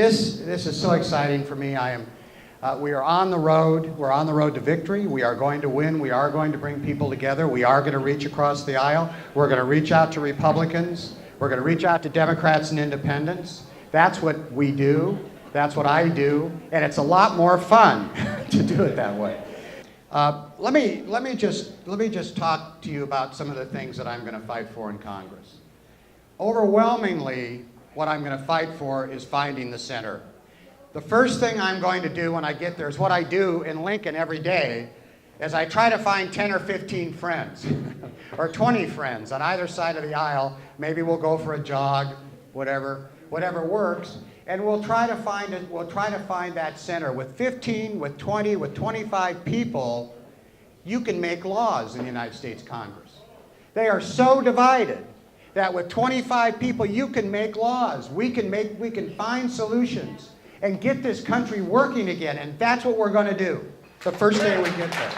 this is so exciting for me. We are on the road. We're on the road to victory. We are going to win. We are going to bring people together. We are going to reach across the aisle. We're going to reach out to Republicans. We're going to reach out to Democrats and independents. That's what we do. That's what I do. And it's a lot more fun to do it that way. Let me just talk to you about some of the things that I'm going to fight for in Congress. Overwhelmingly, what I'm going to fight for is finding the center. The first thing I'm going to do when I get there is what I do in Lincoln every day, is I try to find 10 or 15 friends, or 20 friends on either side of the aisle. Maybe we'll go for a jog, whatever works, and we'll try to find that center. With 15, with 20, with 25 people, you can make laws in the United States Congress. They are so divided that with 25 people, you can make laws. We can find solutions and get this country working again, and that's what we're going to do the first day we get there.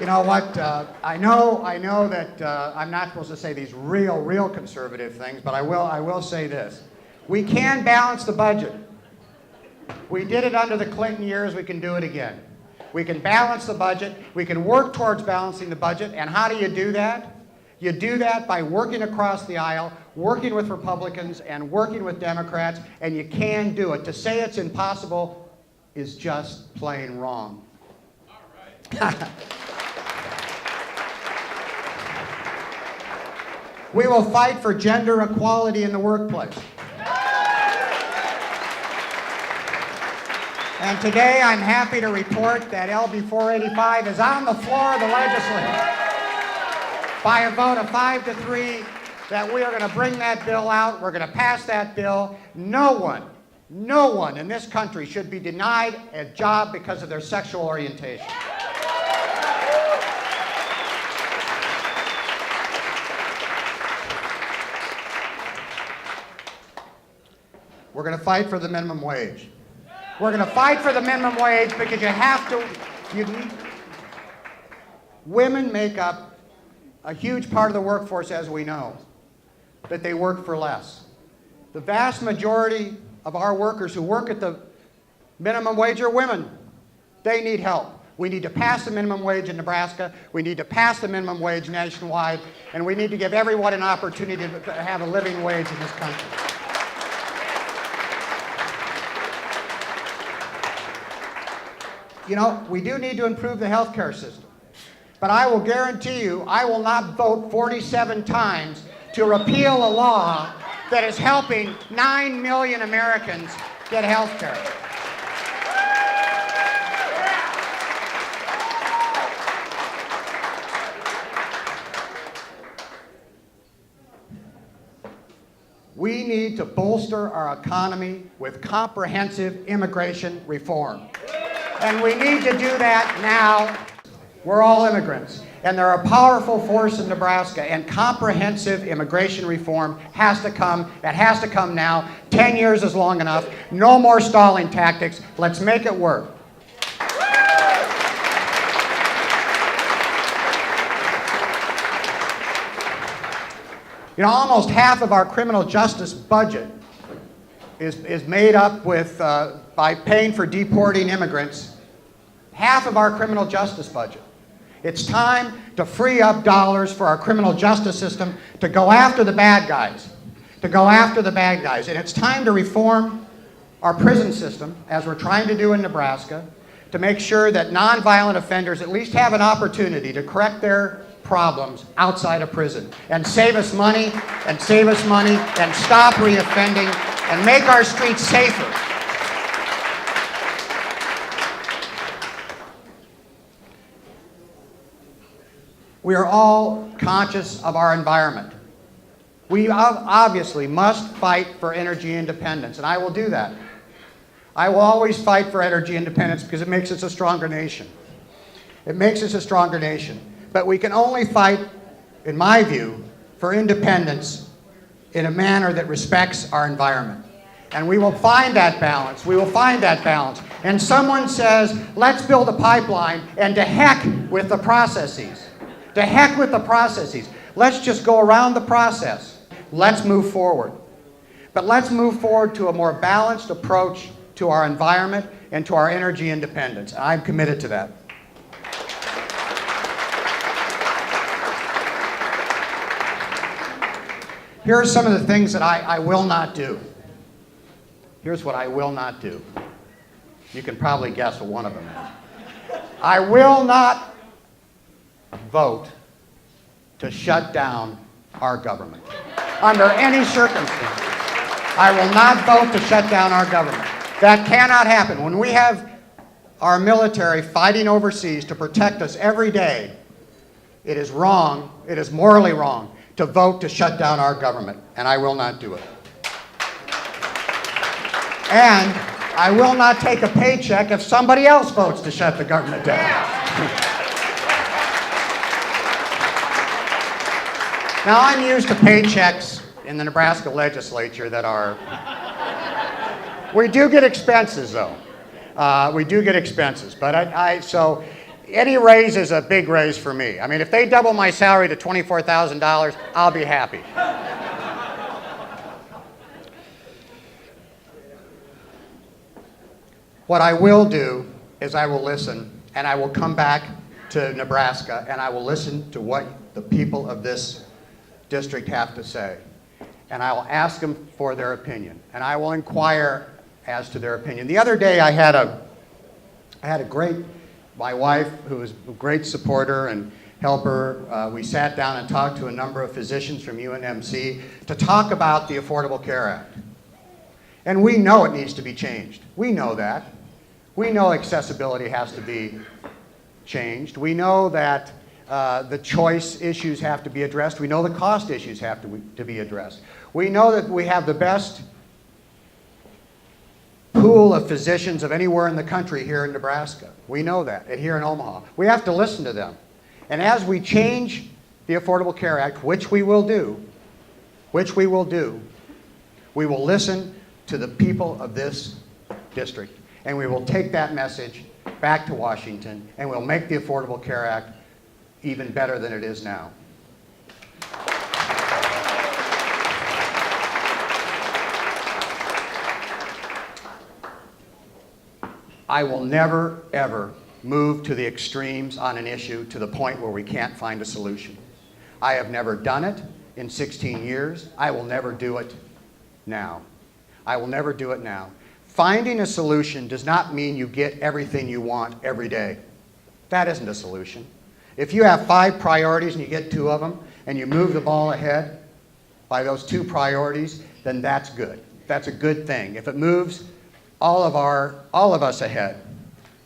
You know what? I know that I'm not supposed to say these real conservative things, but I will say this: we can balance the budget. We did it under the Clinton years. We can do it again. We can balance the budget. We can work towards balancing the budget. And how do you do that? You do that by working across the aisle, working with Republicans and working with Democrats, and you can do it. To say it's impossible is just plain wrong. All right. We will fight for gender equality in the workplace. And today I'm happy to report that LB 485 is on the floor of the legislature. By a vote of 5-3, that we are going to bring that bill out. We're going to pass that bill. No one in this country should be denied a job because of their sexual orientation. We're going to fight for the minimum wage. We're going to fight for the minimum wage because women make up a huge part of the workforce, as we know, but they work for less. The vast majority of our workers who work at the minimum wage are women. They need help. We need to pass the minimum wage in Nebraska. We need to pass the minimum wage nationwide, and we need to give everyone an opportunity to have a living wage in this country. You know, we do need to improve the health care system. But I will guarantee you, I will not vote 47 times to repeal a law that is helping 9 million Americans get health care. We need to bolster our economy with comprehensive immigration reform. And we need to do that now. We're all immigrants, and they're a powerful force in Nebraska, and comprehensive immigration reform has to come. It has to come now. 10 years is long enough. No more stalling tactics. Let's make it work. You know, almost half of our criminal justice budget is made up with, by paying for deporting immigrants. Half of our criminal justice budget. It's time to free up dollars for our criminal justice system to go after the bad guys. And it's time to reform our prison system, as we're trying to do in Nebraska, to make sure that nonviolent offenders at least have an opportunity to correct their problems outside of prison and save us money and stop reoffending and make our streets safer. We are all conscious of our environment. We obviously must fight for energy independence, and I will do that. I will always fight for energy independence because it makes us a stronger nation. It makes us a stronger nation. But we can only fight, in my view, for independence in a manner that respects our environment. And we will find that balance. We will find that balance. And someone says, let's build a pipeline, and to heck with the processes. To heck with the processes. Let's just go around the process. let's move forward. But let's move forward to a more balanced approach to our environment and to our energy independence. I'm committed to that. Here are some of the things that I will not do. Here's what I will not do. You can probably guess what one of them is. I will not vote to shut down our government. Under any circumstance, I will not vote to shut down our government. That cannot happen. When we have our military fighting overseas to protect us every day, it is wrong, it is morally wrong to vote to shut down our government, and I will not do it. And I will not take a paycheck if somebody else votes to shut the government down. Now, I'm used to paychecks in the Nebraska legislature that are... We do get expenses, though. We do get expenses, but so any raise is a big raise for me. I mean, if they double my salary to $24,000, I'll be happy. What I will do is I will listen, and I will come back to Nebraska, and I will listen to what the people of this district have to say. And I will ask them for their opinion, and I will inquire as to their opinion. The other day I had a great, my wife, who was a great supporter and helper, we sat down and talked to a number of physicians from UNMC to talk about the Affordable Care Act. And we know it needs to be changed. We know that. We know accessibility has to be changed. We know that the choice issues have to be addressed. We know the cost issues have to be addressed. We know that we have the best pool of physicians of anywhere in the country here in Nebraska. We know that, and here in Omaha. We have to listen to them. And as we change the Affordable Care Act, which we will do, we will listen to the people of this district, and we will take that message back to Washington, and we'll make the Affordable Care Act even better than it is now. I will never, ever move to the extremes on an issue to the point where we can't find a solution. I have never done it in 16 years. I will never do it now. I will never do it now. Finding a solution does not mean you get everything you want every day. That isn't a solution. If you have 5 priorities and you get 2 of them, and you move the ball ahead by those 2 priorities, then that's good. That's a good thing. If it moves all of us ahead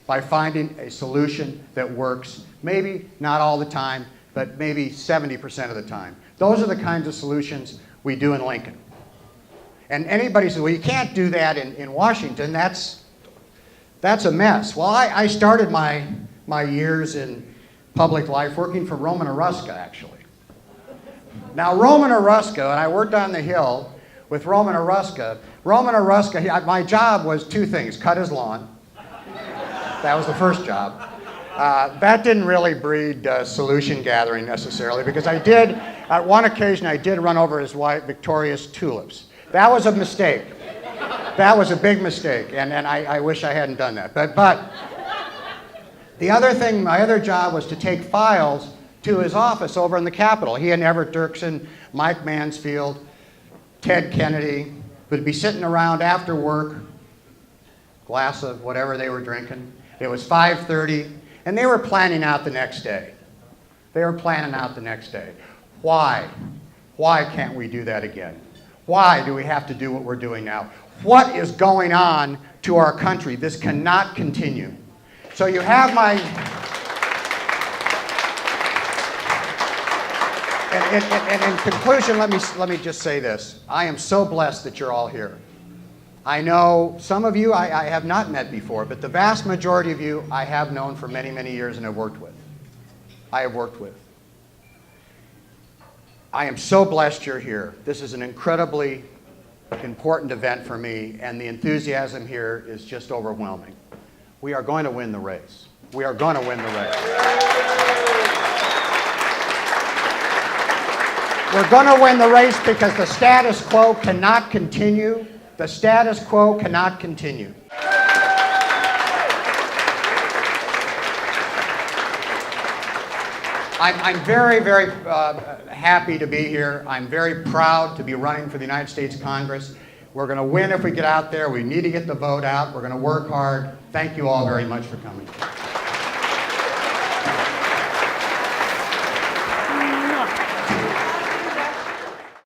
by finding a solution that works, maybe not all the time, but maybe 70% of the time. Those are the kinds of solutions we do in Lincoln. And anybody says, well, you can't do that in Washington, that's a mess. Well, I started my years in public life working for Roman Aruska, actually. Now, Roman Aruska, and I worked on the Hill with Roman Aruska, my job was 2 things: cut his lawn. That was the first job. That didn't really breed solution gathering necessarily, because at one occasion, I did run over his wife, Victoria's tulips. That was a mistake. That was a big mistake, and I wish I hadn't done that. But the other thing, my other job was to take files to his office over in the Capitol. He and Everett Dirksen, Mike Mansfield, Ted Kennedy would be sitting around after work, glass of whatever they were drinking. It was 5:30, and they were planning out the next day. Why? Why can't we do that again? Why do we have to do what we're doing now? What is going on to our country? This cannot continue. So you have my... And in conclusion, let me just say this. I am so blessed that you're all here. I know some of you I have not met before, but the vast majority of you I have known for many, many years and have worked with. I am so blessed you're here. This is an incredibly important event for me, and the enthusiasm here is just overwhelming. We are going to win the race. We are going to win the race. We're going to win the race because the status quo cannot continue. The status quo cannot continue. I'm very, very happy to be here. I'm very proud to be running for the United States Congress. We're going to win if we get out there. We need to get the vote out. We're going to work hard. Thank you all very much for coming.